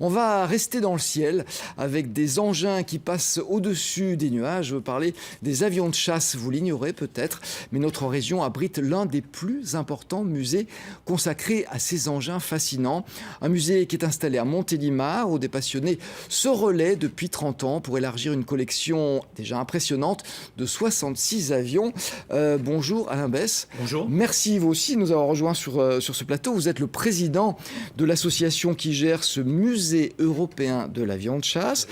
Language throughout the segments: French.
On va rester dans le ciel avec des engins qui passent au-dessus des nuages. Je veux parler des avions de chasse, vous l'ignorez peut-être, mais notre région abrite l'un des plus importants musées consacrés à ces engins fascinants. Un musée qui est installé à Montélimar, où des passionnés se relaient depuis 30 ans pour élargir une collection déjà impressionnante de 66 avions. Bonjour Alain Besse. Bonjour. Merci vous aussi de nous avoir rejoints sur ce plateau. Vous êtes le président de l'association qui gère ce musée européen de l'avion de chasse.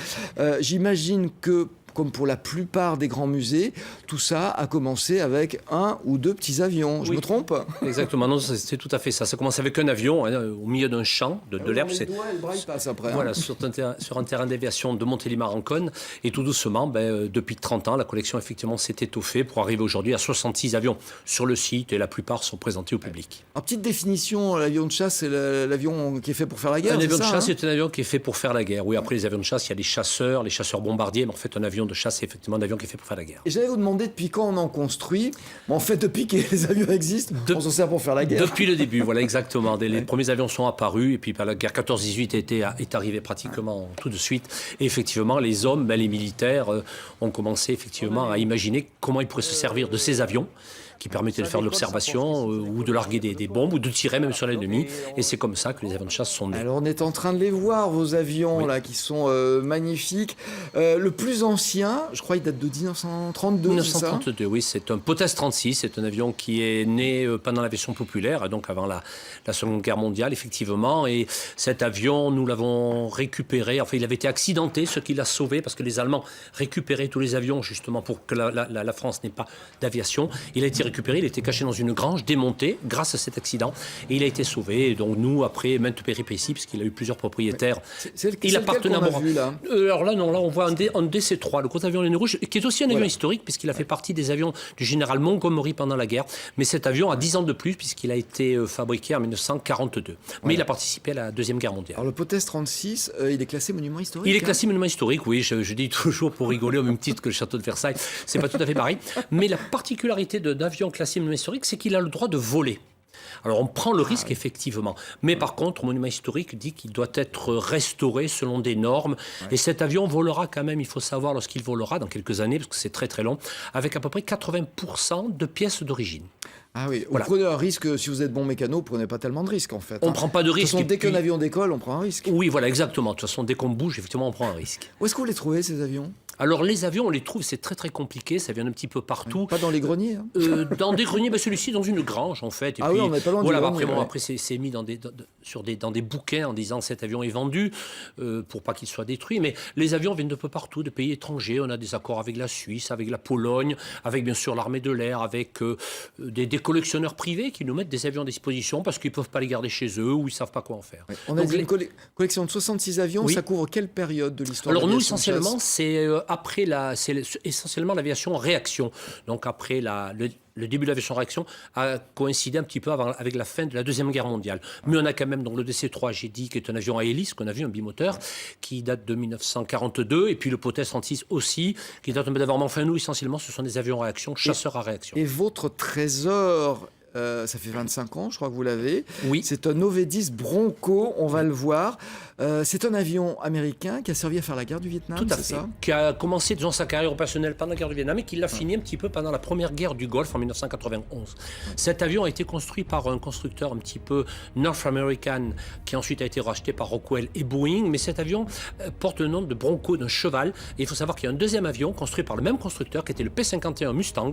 J'imagine que, comme pour la plupart des grands musées, tout ça a commencé avec un ou deux petits avions. Je me trompe ? Exactement, non, c'est tout à fait ça. Ça commence avec un avion au milieu d'un champ de l'herbe. Le doigt et le bras, il passe après. Voilà, sur un terrain d'aviation de Montélimar en Cône. Et tout doucement, depuis 30 ans, la collection effectivement s'est étoffée pour arriver aujourd'hui à 66 avions sur le site et la plupart sont présentés au public. En petite définition, l'avion de chasse, c'est l'avion qui est fait pour faire la guerre. Un avion de chasse, hein ? c'est un avion qui est fait pour faire la guerre. Oui, après les avions de chasse, il y a les chasseurs bombardiers, mais en fait un avion de chasse, c'est effectivement un avion qui est fait pour faire la guerre. Et j'allais vous demander depuis quand on en construit. Mais en fait, depuis que les avions existent, on s'en sert pour faire la guerre. Depuis le début, voilà, exactement. Les premiers avions sont apparus, et puis la guerre 14-18 est arrivée pratiquement tout de suite. Et effectivement, les hommes, les militaires, ont commencé effectivement à imaginer comment ils pourraient se servir de ces avions qui permettaient de faire de l'observation ou de larguer des bombes ou de tirer même sur l'ennemi. Et c'est comme ça que les avions de chasse sont nés. Alors on est en train de les voir, vos avions oui. là qui sont magnifiques. Le plus ancien, je crois, il date de 1932. 1932, oui, c'est un Potez 36. C'est un avion qui est né pendant l'aviation populaire, donc avant la Seconde Guerre mondiale, effectivement. Et cet avion, nous l'avons récupéré. Enfin, il avait été accidenté, ce qui l'a sauvé, parce que les Allemands récupéraient tous les avions justement pour que la France n'ait pas d'aviation. Il a été récupéré, il était caché dans une grange, démonté grâce à cet accident, et il a été sauvé. Et donc nous, après maintes péripéties, puisqu'il a eu plusieurs propriétaires, il appartenait à moi. Alors là, non, là on voit un DC-3, le gros avion ligne rouge, qui est aussi un avion historique, puisqu'il a fait partie des avions du général Montgomery pendant la guerre. Mais cet avion a 10 ans de plus, puisqu'il a été fabriqué en 1942. Mais il a participé à la Deuxième Guerre mondiale. Alors le Potez 36, il est classé monument historique. Il est classé monument historique, oui. Je dis toujours pour rigoler au même titre que le château de Versailles. C'est pas tout à fait pareil. Mais la particularité d'avion classé monument historique, c'est qu'il a le droit de voler. Alors on prend le risque effectivement, mais par contre, le monument historique dit qu'il doit être restauré selon des normes, et cet avion volera quand même, il faut savoir, lorsqu'il volera dans quelques années, parce que c'est très très long, avec à peu près 80% de pièces d'origine. Ah oui, vous prenez un risque, si vous êtes bon mécano, vous ne prenez pas tellement de risques en fait. On ne prend pas de risque. De toute façon, dès qu'un avion décolle, on prend un risque. Oui, voilà, exactement. De toute façon, dès qu'on bouge, effectivement, on prend un risque. Où est-ce que vous les trouvez, ces avions ? Alors les avions, on les trouve, c'est très très compliqué, ça vient un petit peu partout. Pas dans les greniers hein. Dans des greniers, celui-ci dans une grange en fait. Et ah puis, oui, on n'est pas loin du grenier. Après c'est mis dans des bouquins en disant cet avion est vendu pour pas qu'il soit détruit. Mais les avions viennent de peu partout, de pays étrangers. On a des accords avec la Suisse, avec la Pologne, avec bien sûr l'armée de l'air, avec des collectionneurs privés qui nous mettent des avions à disposition parce qu'ils peuvent pas les garder chez eux ou ils savent pas quoi en faire. Ouais. On a dit une collection de 66 avions, ça couvre quelle période de l'histoire ? Alors nous essentiellement c'est après c'est essentiellement l'aviation réaction. Donc après le début de l'aviation réaction a coïncidé un petit peu avec la fin de la Deuxième Guerre mondiale. Mais on a quand même donc le DC-3, j'ai dit, qui est un avion à hélice, qu'on a vu, un bimoteur, qui date de 1942, et puis le Potez 36 aussi, qui date un peu d'avant. Mais enfin, nous, essentiellement, ce sont des avions à réaction, chasseurs à réaction. Et votre trésor, ça fait 25 ans, je crois que vous l'avez. Oui. C'est un OV-10 Bronco, on va le voir. C'est un avion américain qui a servi à faire la guerre du Vietnam, tout à fait, ça qui a commencé disons, sa carrière opérationnelle pendant la guerre du Vietnam et qui l'a fini un petit peu pendant la première guerre du Golfe en 1991. Cet avion a été construit par un constructeur un petit peu North American qui ensuite a été racheté par Rockwell et Boeing, mais cet avion porte le nom de Bronco, d'un cheval. Et il faut savoir qu'il y a un deuxième avion construit par le même constructeur qui était le P-51 Mustang,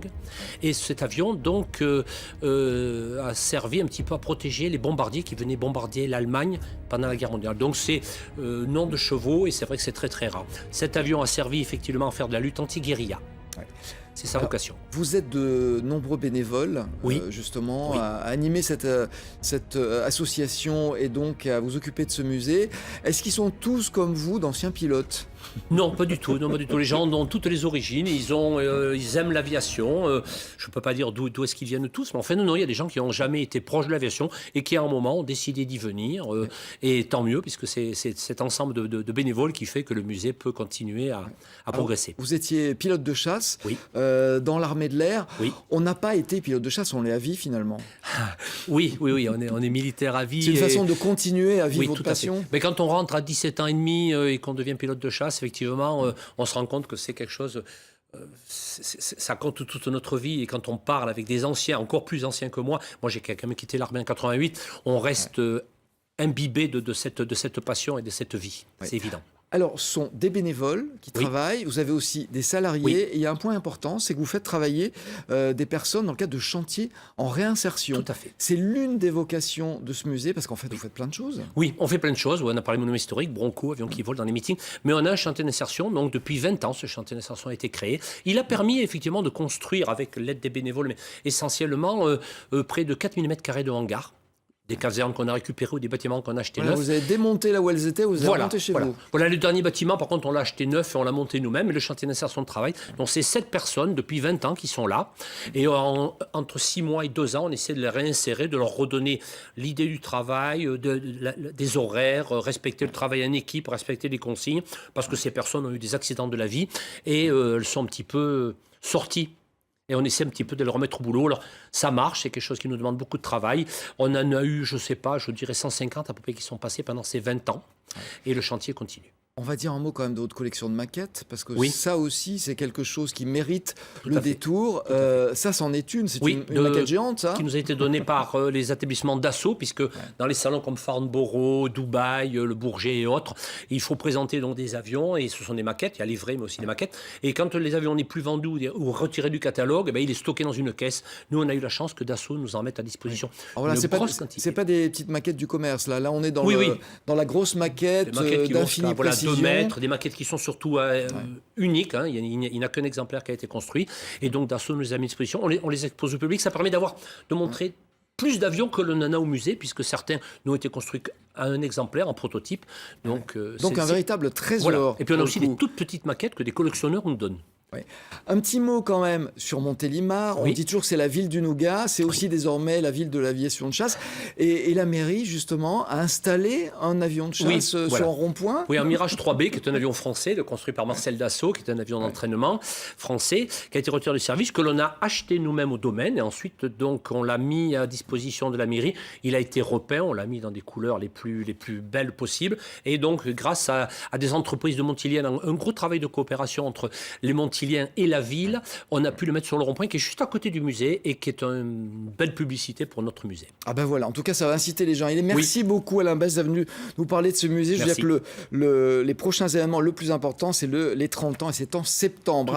et cet avion donc a servi un petit peu à protéger les bombardiers qui venaient bombarder l'Allemagne pendant la guerre mondiale. Donc c'est nom de chevaux, et c'est vrai que c'est très très rare. Cet avion a servi effectivement à faire de la lutte anti-guérilla. Ouais. C'est sa vocation. Vous êtes de nombreux bénévoles, justement, à animer cette association et donc à vous occuper de ce musée. Est-ce qu'ils sont tous, comme vous, d'anciens pilotes ? Non, pas du tout. Non, pas du tout. Les gens ont toutes les origines. Ils aiment l'aviation. Je ne peux pas dire d'où est-ce qu'ils viennent tous, mais enfin, non, il y a des gens qui n'ont jamais été proches de l'aviation et qui, à un moment, ont décidé d'y venir. Et tant mieux, puisque c'est cet ensemble de bénévoles qui fait que le musée peut continuer à progresser. Vous étiez pilote de chasse. Oui. dans l'armée de l'air. Oui. On n'a pas été pilote de chasse, on l'est à vie finalement. Oui, on est militaire à vie. C'est une façon de continuer à vivre votre tout à fait. passion. Mais quand on rentre à 17 ans et demi et qu'on devient pilote de chasse, effectivement, on se rend compte que c'est quelque chose... ça compte toute notre vie, et quand on parle avec des anciens, encore plus anciens que moi j'ai quand même quitté l'armée en 88, on reste imbibé de cette passion et de cette vie, c'est évident. Alors, ce sont des bénévoles qui travaillent, vous avez aussi des salariés, et il y a un point important, c'est que vous faites travailler des personnes dans le cadre de chantiers en réinsertion. Tout à fait. C'est l'une des vocations de ce musée, parce qu'en fait, vous faites plein de choses. Oui, on fait plein de choses. On a parlé de monuments historiques, Bronco, avions qui volent dans les meetings. Mais on a un chantier d'insertion. Donc, depuis 20 ans, ce chantier d'insertion a été créé. Il a permis, effectivement, de construire, avec l'aide des bénévoles, mais essentiellement, près de 4000 m² de hangars. Des casernes qu'on a récupérées ou des bâtiments qu'on a achetés neufs. Vous avez démonté là où elles étaient, vous avez remonté chez vous. Voilà, le dernier bâtiment, par contre, on l'a acheté neuf et on l'a monté nous-mêmes. Et le chantier d'insertion de travail, donc c'est 7 personnes depuis 20 ans qui sont là. Et entre 6 mois et 2 ans, on essaie de les réinsérer, de leur redonner l'idée du travail, des horaires, respecter le travail en équipe, respecter les consignes, parce que ces personnes ont eu des accidents de la vie et elles sont un petit peu sorties. Et on essaie un petit peu de le remettre au boulot. Alors, ça marche, c'est quelque chose qui nous demande beaucoup de travail. On en a eu, je ne sais pas, je dirais 150 à peu près qui sont passés pendant ces 20 ans. Et le chantier continue. On va dire un mot quand même de votre collection de maquettes, parce que oui. ça aussi, c'est quelque chose qui mérite le détour. Ça, c'en est une. C'est une maquette géante, ça. Qui nous a été donnée par les établissements d'assaut, puisque dans les salons comme Farnborough, Dubaï, le Bourget et autres, il faut présenter donc des avions, et ce sont des maquettes, il y a les vrais, mais aussi des maquettes. Et quand les avions n'est plus vendus ou retirés du catalogue, il est stocké dans une caisse. Nous, on a eu la chance que Dassault nous en mette à disposition. Voilà, c'est pas des petites maquettes du commerce, là. Là, on est dans, dans la grosse maquette d'infinie précision. 2 mètres, des maquettes qui sont surtout uniques. Hein. Il n'y a qu'un exemplaire qui a été construit. Et donc, Dassault nous les a mis à disposition. On les expose au public. Ça permet de montrer plus d'avions que l'on en a au musée, puisque certains n'ont été construits à un exemplaire, en prototype. Donc un véritable trésor. Voilà. Et puis, on a aussi des toutes petites maquettes que des collectionneurs nous donnent. Ouais. Un petit mot quand même sur Montélimar. On dit toujours que c'est la ville du nougat. C'est aussi désormais la ville de l'aviation de chasse. Et la mairie, justement, a installé un avion de chasse sur un rond-point. Oui, un Mirage 3B, qui est un avion français, construit par Marcel Dassault, qui est un avion d'entraînement français, qui a été retiré du service, que l'on a acheté nous-mêmes au domaine. Et ensuite, donc, on l'a mis à disposition de la mairie. Il a été repeint. On l'a mis dans des couleurs les plus belles possibles. Et donc, grâce à des entreprises de Montilien, un gros travail de coopération entre les Montiliens et la ville, on a pu le mettre sur le rond-point qui est juste à côté du musée et qui est une belle publicité pour notre musée. Ah ben voilà, en tout cas ça va inciter les gens. Merci beaucoup Alain Besse d'être venu nous parler de ce musée. Je veux dire que les prochains événements, le plus important, c'est les 30 ans et c'est en septembre.